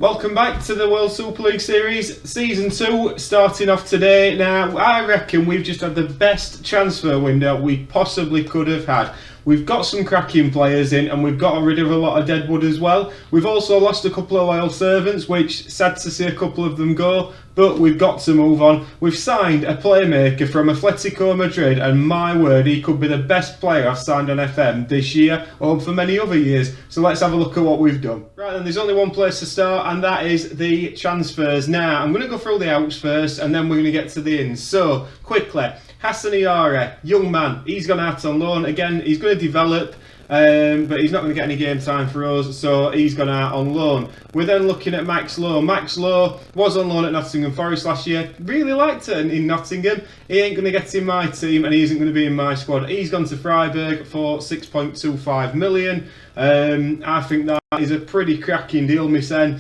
Welcome back to the World Super League Series, Season 2, starting off today. Now, I reckon we've just had the best transfer window we possibly could have had. We've got some cracking players in and we've got rid of a lot of deadwood as well. We've also lost a couple of loyal servants, which sad to see a couple of them go, but we've got to move on. We've signed a playmaker from Atletico Madrid, and my word, he could be the best player I've signed on FM this year or for many other years. So let's have a look at what we've done. Right then, there's only one place to start, and that is the transfers. Now, I'm going to go through the outs first and then we're going to get to the ins. So, quickly, Hassan Iara, young man, he's gone out on loan. Again, he's going to develop, but he's not going to get any game time for us, so he's gone out on loan. We're then looking at Max Lowe. Max Lowe was on loan at Nottingham Forest last year. Really liked it in Nottingham. He ain't going to get in my team and he isn't going to be in my squad. He's gone to Freiburg for 6.25 million. I think that is a pretty cracking deal, Miss N.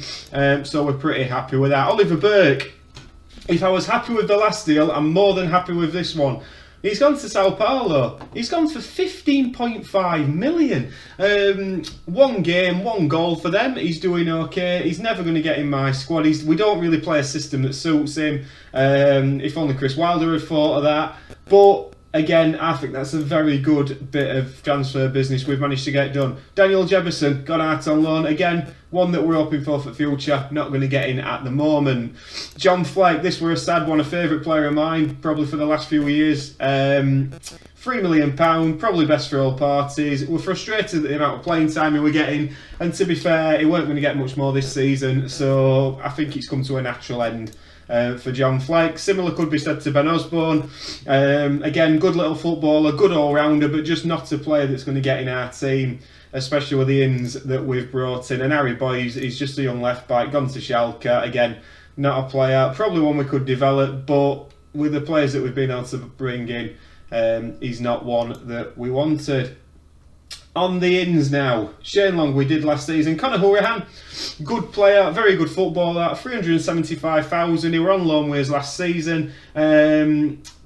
So we're pretty happy with that. Oliver Burke. If I was happy with the last deal, I'm more than happy with this one. He's gone to Sao Paulo. He's gone for 15.5 million. One game, one goal for them. He's doing okay. He's never going to get in my squad. We don't really play a system that suits him. If only Chris Wilder had thought of that. But again, I think that's a very good bit of transfer business we've managed to get done. Daniel Jefferson got out on loan. Again, one that we're hoping for future. Not going to get in at the moment. John Flake, this were a sad one, a favourite player of mine, probably for the last few years. £3 million, probably best for all parties. We're frustrated at the amount of playing time we were getting, and to be fair, he weren't going to get much more this season, so I think it's come to a natural end. For John Flake. Similar could be said to Ben Osborne. Again, good little footballer, good all-rounder, but just not a player that's going to get in our team, especially with the ins that we've brought in. And Harry Boyes, he's just a young left-back, gone to Schalke. Again, not a player, probably one we could develop, but with the players that we've been able to bring in, he's not one that we wanted. On the ins now, Shane Long we did last season. Conor Horahan, good player, very good footballer, 375,000. He were on loan with us last season.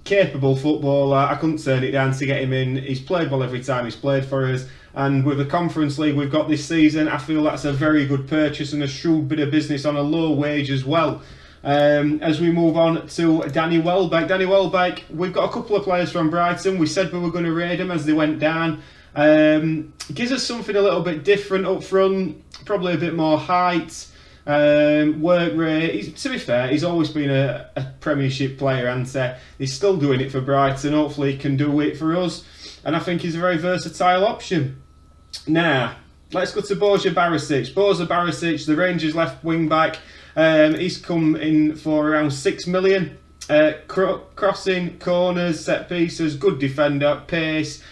Capable footballer, I couldn't turn it down to get him in. He's played well every time he's played for us. And with the Conference League we've got this season, I feel that's a very good purchase and a shrewd bit of business on a low wage as well. As we move on to Danny Welbeck. Danny Welbeck, we've got a couple of players from Brighton. We said we were going to raid them as they went down. Gives us something a little bit different up front, probably a bit more height, work rate. To be fair, he's always been a Premiership player, and he's still doing it for Brighton. Hopefully he can do it for us, and I think he's a very versatile option. Now, let's go to Borja Barisic. Borja Barisic, the Rangers left wing back, he's come in for around 6 million. Crossing, corners, set pieces, good defender, pace.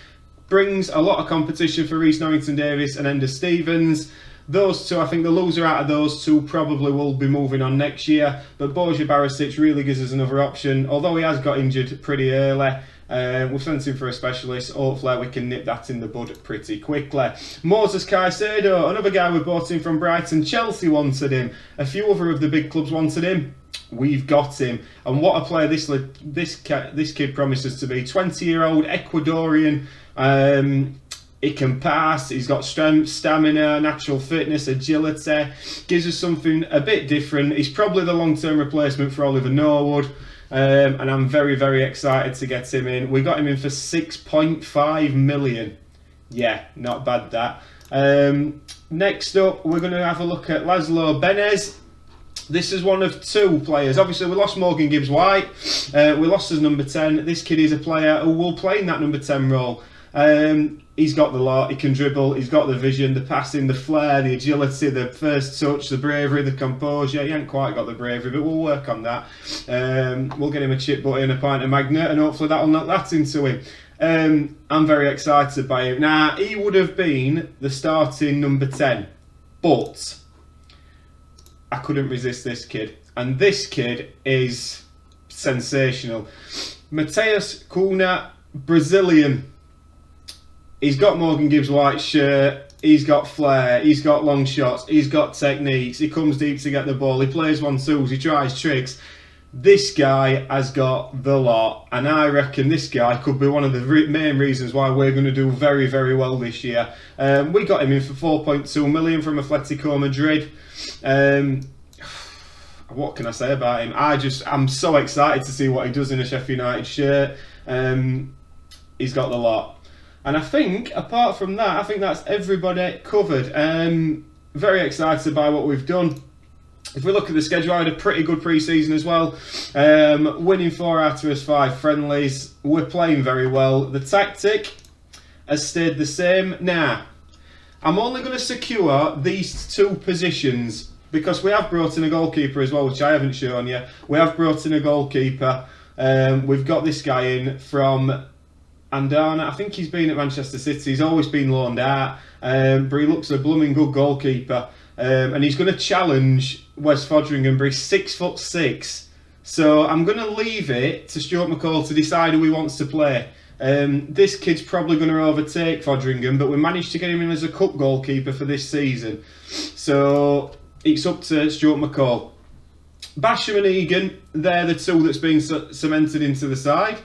Brings a lot of competition for Reece Norrington-Davies and Ender Stevens. Those two, I think the loser out of those two probably will be moving on next year. But Borja Barisic really gives us another option. Although he has got injured pretty early, we've sent him for a specialist. Hopefully we can nip that in the bud pretty quickly. Moses Caicedo, another guy we bought in from Brighton. Chelsea wanted him. A few other of the big clubs wanted him. We've got him, and what a player this kid promises to be. 20-year-old Ecuadorian. He can pass, he's got strength, stamina, natural fitness, agility. Gives us something a bit different. He's probably the long-term replacement for Oliver Norwood, and I'm very, very excited to get him in. We got him in for 6.5 million. Yeah, not bad that. Next up, we're going to have a look at Laszlo Benez. This is one of two players. Obviously, we lost Morgan Gibbs-White. We lost his number 10. This kid is a player who will play in that number 10 role. He's got the lot. He can dribble. He's got the vision, the passing, the flair, the agility, the first touch, the bravery, the composure. He ain't quite got the bravery, but we'll work on that. We'll get him a chip butty and a pint of Magnet, and hopefully that'll knock that into him. I'm very excited by him. Now, he would have been the starting number 10, but I couldn't resist this kid, and this kid is sensational. Mateus Cunha, Brazilian. He's got Morgan Gibbs-White's shirt, he's got flair, he's got long shots, he's got techniques, he comes deep to get the ball, he plays 1-2s, he tries tricks. This guy has got the lot, and I reckon this guy could be one of the main reasons why we're going to do very, very well this year. We got him in for 4.2 million from Atletico Madrid. What can I say about him? I'm so excited to see what he does in a Sheffield United shirt. He's got the lot. And I think, apart from that, I think that's everybody covered. Very excited by what we've done. If we look at the schedule, I had a pretty good pre-season as well. Winning 4 out of his 5 friendlies. We're playing very well. The tactic has stayed the same. Now, I'm only going to secure these 2 positions because we have brought in a goalkeeper as well, which I haven't shown you. We have brought in a goalkeeper. We've got this guy in from Andana. I think he's been at Manchester City. He's always been loaned out, but he looks a blooming good goalkeeper. And he's going to challenge Wes Foderingham, but he's 6'6". So I'm going to leave it to Stuart McCall to decide who he wants to play. This kid's probably going to overtake Foderingham, but we managed to get him in as a cup goalkeeper for this season. So it's up to Stuart McCall. Basham and Egan, they're the 2 that's been cemented into the side.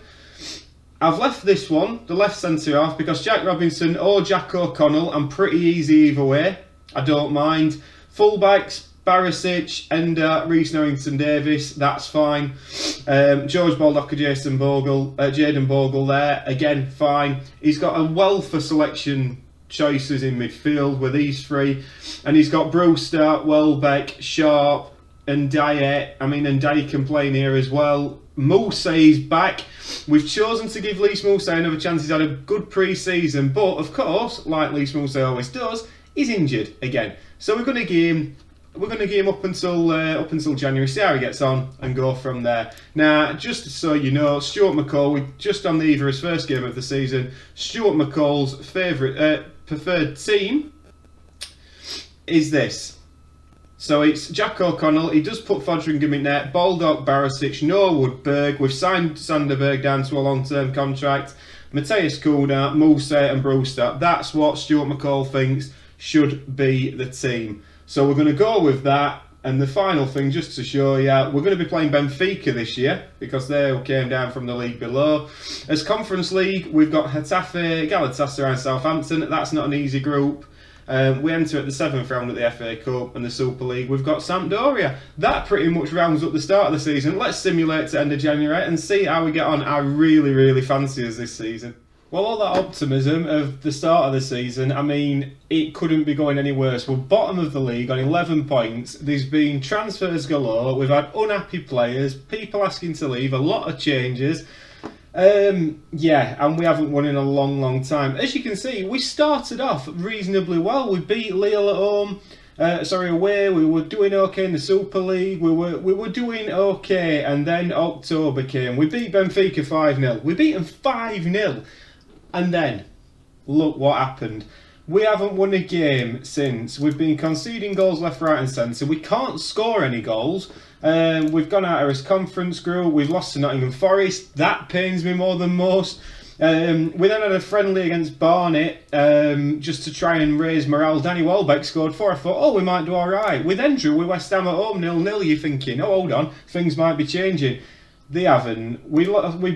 I've left this one, the left centre half, because Jack Robinson or Jack O'Connell, I'm pretty easy either way. I don't mind. Fullbacks, Barisic, Ender, Reece Norrington Davis, that's fine. George Baldock, Jaden Bogle there, again, fine. He's got a wealth of selection choices in midfield with these 3. And he's got Brewster, Welbeck, Sharp, and Dyer. I mean, and Dyer can play in here as well. Mousse's back. We've chosen to give Lys Mousset another chance. He's had a good pre-season, but of course, like Lys Mousset always does, he's injured again. So we're going to give him up until January, see how he gets on, and go from there. Now, just so you know, Stuart McCall, we just on the eve of his first game of the season. Stuart McCall's preferred team is this. So it's Jack O'Connell. He does put Foderingham in there. Baldock, Barisic, Norwood, Berg. We've signed Sanderberg down to a long-term contract. Mateus Cunha, Mousset and Brewster. That's what Stuart McCall thinks should be the team. So we're going to go with that. And the final thing, just to show you, we're going to be playing Benfica this year because they came down from the league below. As Conference League, we've got Getafe, Galatasaray and Southampton. That's not an easy group. We enter at the 7th round at the FA Cup and the Super League. We've got Sampdoria. That pretty much rounds up the start of the season. Let's simulate to end of January and see how we get on. I really, really fancy us this season. Well, all that optimism of the start of the season, I mean, it couldn't be going any worse. We're bottom of the league on 11 points. There's been transfers galore. We've had unhappy players, people asking to leave, a lot of changes. Yeah, and we haven't won in a long, long time. As you can see, we started off reasonably well. We beat Lille at home. Away. We were doing okay in the Super League. We were doing okay, and then October came. We beat Benfica 5-0. We beat them 5-0, and then look what happened. We haven't won a game since. We've been conceding goals left, right, and centre. We can't score any goals. We've gone out of his conference group. We've lost to Nottingham Forest. That pains me more than most. We then had a friendly against Barnet just to try and raise morale. Danny Welbeck scored 4. I thought, oh, we might do all right. We then drew with West Ham at home 0-0. You're thinking, oh, hold on, things might be changing. They haven't. We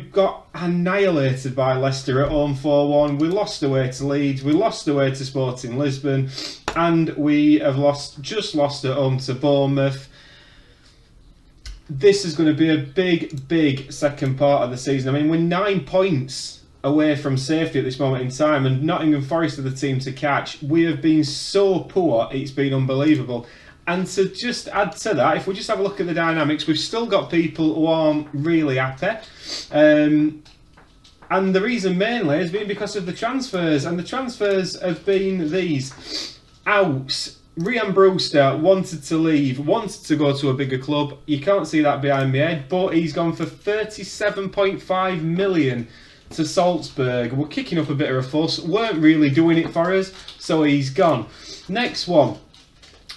got annihilated by Leicester at home 4-1. We lost away to Leeds. We lost away to Sporting Lisbon. And we have just lost at home to Bournemouth. This is going to be a big, big second part of the season. I mean, we're 9 points away from safety at this moment in time, and Nottingham Forest are the team to catch. We have been so poor, it's been unbelievable. And to just add to that, if we just have a look at the dynamics, we've still got people who aren't really happy. And the reason mainly has been because of the transfers. And the transfers have been these. Outs. Ryan Brewster wanted to leave, wanted to go to a bigger club. You can't see that behind my head, but he's gone for 37.5 million to Salzburg. We're kicking up a bit of a fuss. Weren't really doing it for us, so he's gone. Next one.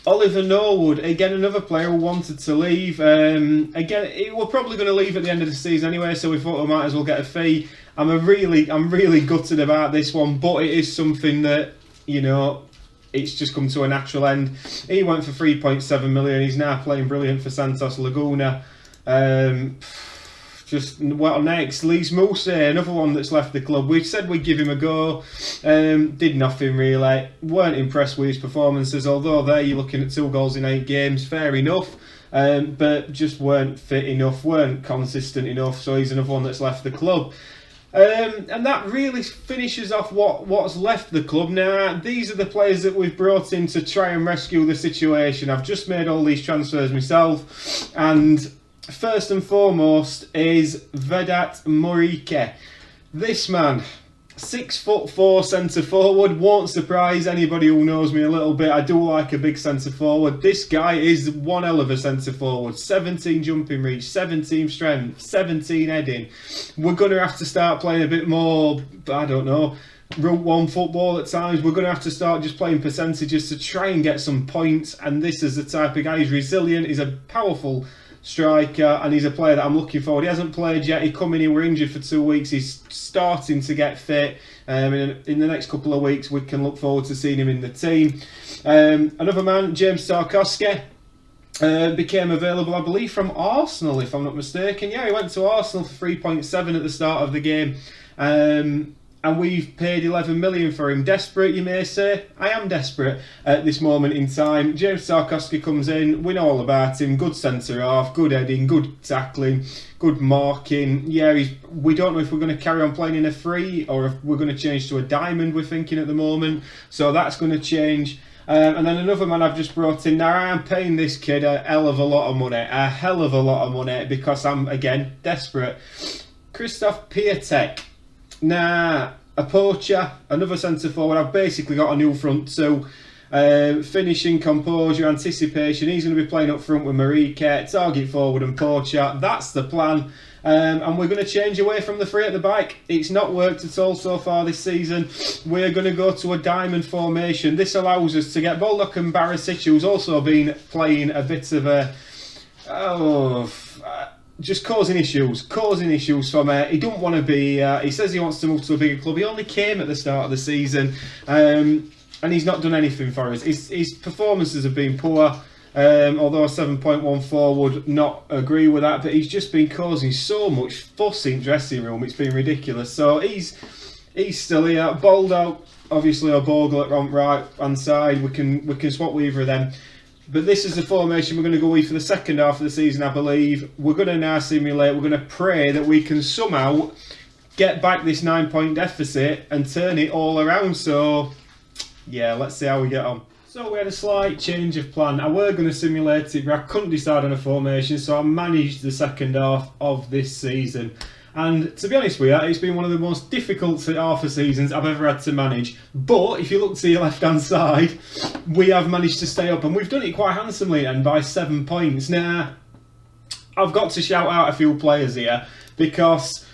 Oliver Norwood, again another player who wanted to leave. Again, we're probably going to leave at the end of the season anyway, so we thought we might as well get a fee. I'm really gutted about this one, but it is something that, you know, it's just come to a natural end. He went for 3.7 million. He's now playing brilliant for Santos Laguna. Just what next? Lys Mousset, another one that's left the club. We said we'd give him a go. Did nothing really. Weren't impressed with his performances, although there you're looking at 2 goals in 8 games. Fair enough. But just weren't fit enough, weren't consistent enough. So he's another one that's left the club. And that really finishes off what's left the club. Now, these are the players that we've brought in to try and rescue the situation. I've just made all these transfers myself, and first and foremost is Vedat Morike. This man, 6'4" centre forward, won't surprise anybody who knows me a little bit. I do like a big centre forward. This guy is one hell of a centre forward. 17 jumping reach, 17 strength, 17 heading. We're going to have to start playing a bit more, I don't know, Route 1 football at times. We're going to have to start just playing percentages to try and get some points. And this is the type of guy. He's resilient, he's a powerful striker, and he's a player that I'm looking forward. He hasn't played yet. He come in, he were injured for 2 weeks. He's starting to get fit. In the next couple of weeks, we can look forward to seeing him in the team. Another man, James Tarkowski, became available, I believe, from Arsenal, if I'm not mistaken. Yeah, he went to Arsenal for 3.7 at the start of the game. And we've paid 11 million for him. Desperate, you may say. I am desperate at this moment in time. James Tarkowski comes in. We know all about him. Good centre-half, good heading, good tackling, good marking. Yeah, we don't know if we're going to carry on playing in a free or if we're going to change to a diamond, we're thinking at the moment. So that's going to change. And then another man I've just brought in. Now, I am paying this kid a hell of a lot of money. Because I'm, again, desperate. Christoph Piatek. Nah, a poacher, another centre forward. I've basically got a new front two. Finishing, composure, anticipation. He's going to be playing up front with Morike, target forward and poacher. That's the plan. And we're going to change away from the three at the back. It's not worked at all so far this season. We're going to go to a diamond formation. This allows us to get Baldock and Barisic, who's also been playing a bit of a... just causing issues for me. He don't want to be, he says he wants to move to a bigger club. He only came at the start of the season, and he's not done anything for us. His performances have been poor, although a 7.14 would not agree with that, but he's just been causing so much fuss in dressing room. It's been ridiculous. So he's still here. Baldo, obviously, or Bogle at right hand side. We can swap with either of them. But this is the formation we're going to go with for the second half of the season, I believe. We're going to now simulate. We're going to pray that we can somehow get back this 9-point deficit and turn it all around. So, yeah, let's see how we get on. So we had a slight change of plan. I were going to simulate it, but I couldn't decide on a formation, so I managed the second half of this season. And to be honest with you, it's been one of the most difficult half of seasons I've ever had to manage. But if you look to your left-hand side, we have managed to stay up, and we've done it quite handsomely and by 7 points. Now, I've got to shout out a few players here because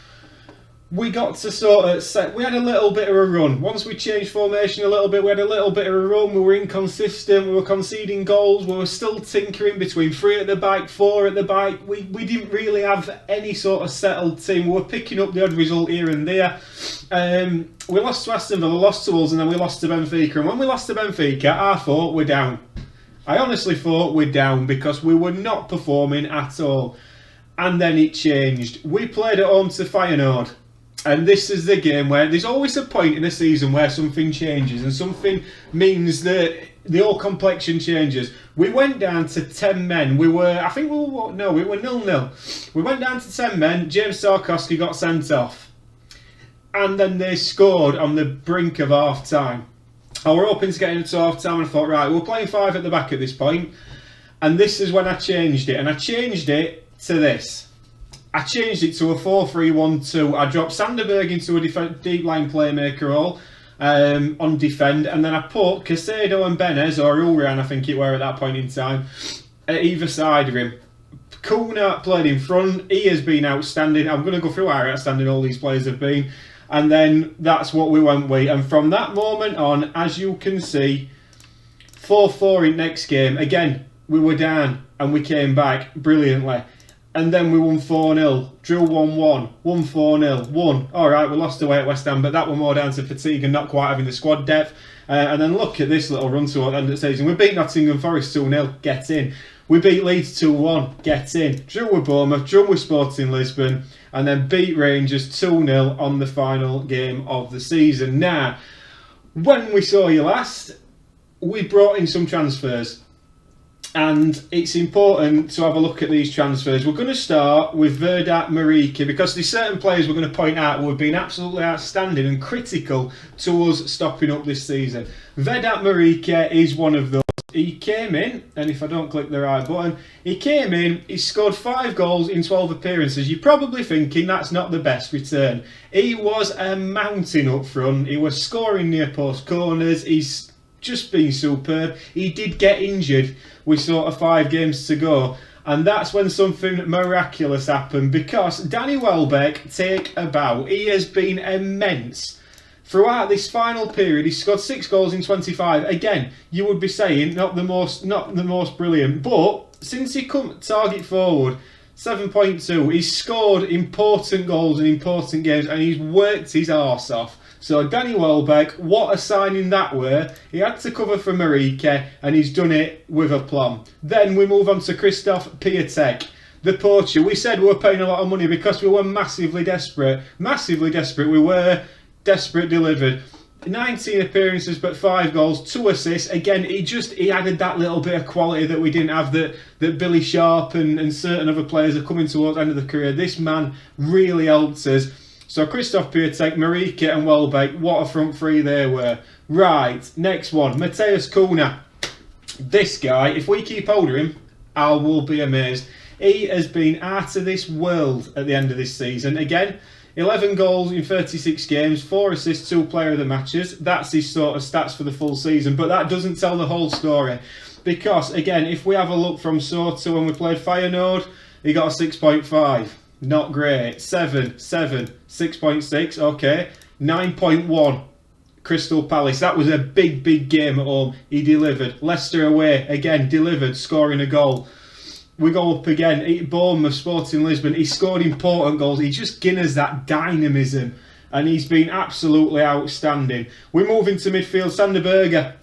we got to sort of set. We had a little bit of a run. Once we changed formation a little bit, we had a little bit of a run. We were inconsistent. We were conceding goals. We were still tinkering between 3 at the back, 4 at the back. We didn't really have any sort of settled team. We were picking up the odd result here and there. We lost to Aston Villa, lost to Wolves, and then we lost to Benfica. And when we lost to Benfica, I thought we're down. I honestly thought we're down because we were not performing at all. And then it changed. We played at home to Feyenoord. And this is the game where there's always a point in a season where something changes and something means that the whole complexion changes. We went down to 10 men. We were 0-0. We went down to 10 men. James Tarkowski got sent off. And then they scored on the brink of half-time. I were hoping to get into half-time and I thought, right, we're playing 5 at the back at this point. And this is when I changed it. And I changed it to this. I changed it to a 4-3-1-2. I dropped Sanderberg into a deep line playmaker role on defend, and then I put Caicedo and Benez, or Horahan I think it were at that point in time, at either side of him. Kuna played in front. He has been outstanding. I'm going to go through how outstanding all these players have been. And then that's what we went with. And from that moment on, as you can see, 4-4 in next game. Again, we were down and we came back brilliantly. And then we won 4-0, drew 1-1, won 4-0, won. All right, we lost away at West Ham, but that were more down to fatigue and not quite having the squad depth. And then look at this little run to the end of the season. We beat Nottingham Forest 2-0, get in. We beat Leeds 2-1, get in. Drew with Bournemouth, drew with Sporting Lisbon, and then beat Rangers 2-0 on the final game of the season. Now, when we saw you last, we brought in some transfers. And it's important to have a look at these transfers. We're going to start with Vedat Morike because there's certain players we're going to point out who have been absolutely outstanding and critical to us stopping up this season. Vedat Morike is one of those. He came in, and if I don't click the right button, he came in, he scored 5 goals in 12 appearances. You're probably thinking that's not the best return. He was a mountain up front. He was scoring near post corners. He's just been superb. He did get injured with sort of 5 games to go, and that's when something miraculous happened because Danny Welbeck, take a bow. He has been immense. Throughout this final period, he scored 6 goals in 25. Again, you would be saying not the most brilliant, but since he come target forward, 7.2, he's scored important goals in important games, and he's worked his arse off. So Danny Welbeck, what a signing that were. He had to cover for Morike, and he's done it with aplomb. Then we move on to Christoph Piatek, the poacher. We said we were paying a lot of money because we were massively desperate. Massively desperate. We were desperate delivered. 19 appearances but 5 goals, 2 assists. Again, he added that little bit of quality that we didn't have, that Billy Sharp and certain other players are coming towards the end of the career. This man really helped us. So Christoph Piatek, Morike and Welbeck, what a front three they were. Right, next one, Matheus Cunha. This guy, if we keep hold of him, I will be amazed. He has been out of this world at the end of this season. Again, 11 goals in 36 games, 4 assists, 2 player of the matches. That's his sort of stats for the full season, but that doesn't tell the whole story. Because, again, if we have a look from Soto when we played Feyenoord, he got a 6.5. Not great. 7, 6.6, okay. 9.1, Crystal Palace. That was a big, big game at home. He delivered. Leicester away, again, delivered, scoring a goal. We go up again, Bournemouth, Sporting Lisbon. He scored important goals. He just gives us that dynamism, and he's been absolutely outstanding. We move into midfield. Sander Berge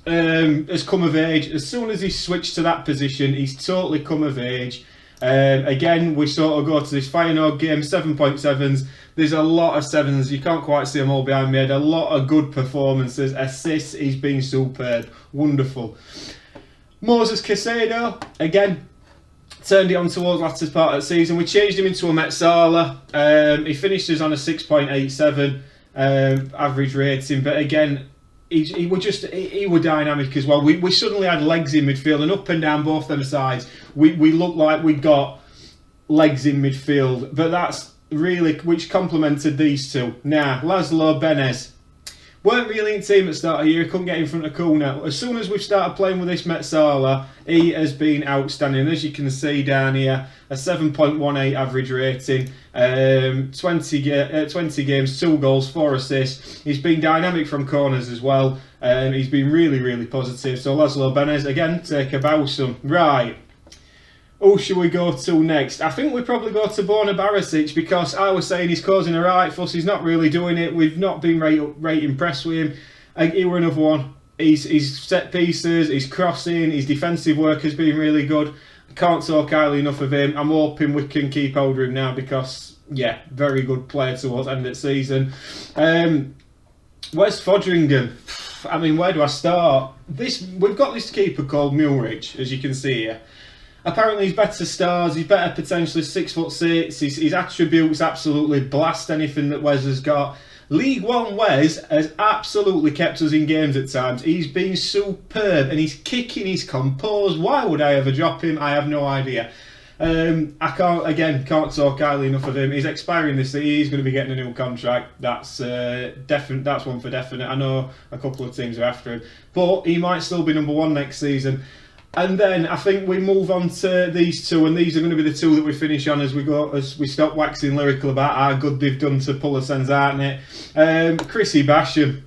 has come of age. As soon as he switched to that position, he's totally come of age. Again, we sort of go to this Feyenoord game, 7.7s. There's a lot of 7s. You can't quite see them all behind me. A lot of good performances. Assists, he's been superb. Wonderful. Moses Caicedo, again, turned it on towards the latter part of the season. We changed him into a Metsala. He finished us on a 6.87 average rating, but again, he was dynamic as well. We suddenly had legs in midfield, and up and down both them sides. We looked like we got legs in midfield, but that's really which complemented these two. Now, Laszlo Benez weren't really in team at the start of the year. Couldn't get in front of Cunha. As soon as we've started playing with this Metsala, he has been outstanding. As you can see down here, a 7.18 average rating, 20 games, 2 goals, 4 assists. He's been dynamic from corners as well. He's been really, really positive. So Laszlo Benez, again, take a bow some. Right. Who should we go to next? I think we probably go to Borna Barisic, because I was saying he's causing a right fuss. He's not really doing it. We've not been right impressed with him. He were another one. He's set pieces, he's crossing, his defensive work has been really good. Can't talk highly enough of him. I'm hoping we can keep hold of him now because, yeah, very good player towards the end of the season. Where's Foderingham? I mean, where do I start? We've got this keeper called Mulrich, as you can see here. Apparently he's better stars, he's better potentially 6'6", his attributes absolutely blast anything that Wes has got. League One Wes has absolutely kept us in games at times. He's been superb and he's kicking, he's composed. Why would I ever drop him? I have no idea. I can't talk highly enough of him. He's expiring this season. He's going to be getting a new contract. That's definite. That's one for definite. I know a couple of teams are after him, but he might still be number 1 next season. And then I think we move on to these two, and these are going to be the two that we finish on as we stop waxing lyrical about how good they've done to pull us ends out in it. Chrissy Basham.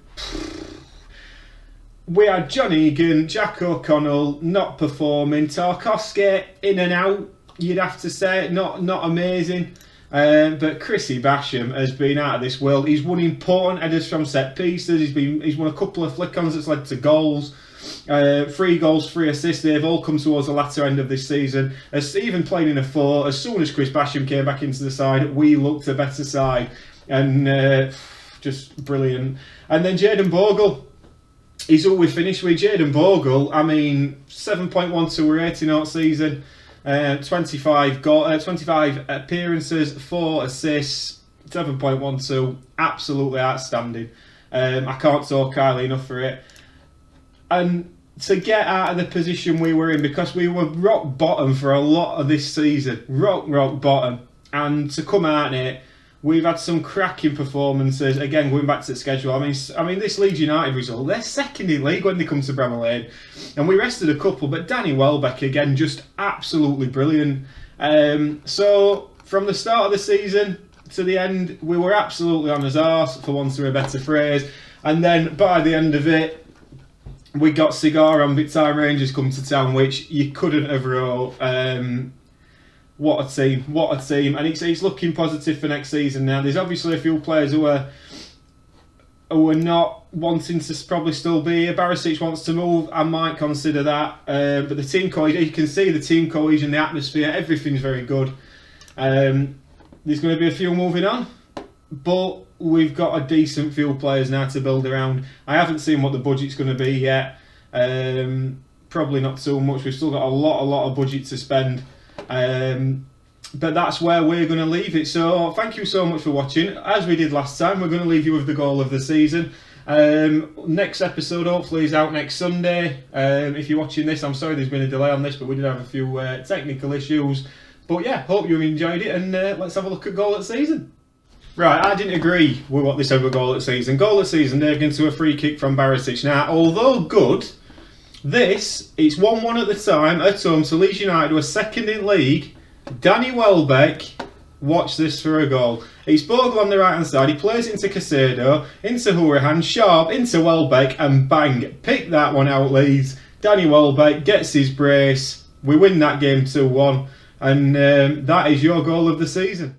We had John Egan, Jack O'Connell not performing, Tarkowski in and out, you'd have to say, not amazing. But Chrissy Basham has been out of this world. He's won important headers from set pieces. He's won a couple of flick-ons that's led to goals. 3 goals, 3 assists. They've all come towards the latter end of this season. As even playing in a 4, as soon as Chris Basham came back into the side, we looked a better side. And just brilliant. And then Jayden Bogle. He's all we finished with. Jayden Bogle, I mean, 7.12 rating all season, 25 appearances, 4 assists, 7.12, absolutely outstanding. I can't talk highly enough for it. And to get out of the position we were in, because we were rock bottom for a lot of this season, rock bottom, and to come out in it, we've had some cracking performances. Again, going back to the schedule, I mean, this Leeds United result, they're second in league when they come to Bramall Lane. And we rested a couple, but Danny Welbeck, again, just absolutely brilliant. So, from the start of the season to the end, we were absolutely on his arse, for want of a better phrase. And then, by the end of it, we got Cigar and Big Time Rangers come to town, which you couldn't have wrote. What a team. And it's looking positive for next season now. There's obviously a few players who are not wanting to probably still be here. Barisic wants to move. I might consider that. But the team cohesion, you can see the team cohesion, the atmosphere, everything's very good. There's going to be a few moving on. But we've got a decent few players now to build around. I haven't seen what the budget's going to be yet. Probably not too much. We've still got a lot of budget to spend. But that's where we're going to leave it. So thank you so much for watching. As we did last time, we're going to leave you with the goal of the season. Next episode hopefully is out next Sunday. If you're watching this, I'm sorry there's been a delay on this, but we did have a few technical issues. But yeah, hope you enjoyed it, and let's have a look at goal of the season. Right, I didn't agree with what they said with goal of the season. Goal of the season, they've gone to a free kick from Barisic. Now, although good, it's 1-1 at the time, at home to Leeds United, who are second in league. Danny Welbeck, watch this for a goal. It's Bogle on the right hand side, he plays into Caicedo, into Horahan, Sharp, into Welbeck, and bang, pick that one out, Leeds. Danny Welbeck gets his brace, we win that game 2-1, and that is your goal of the season.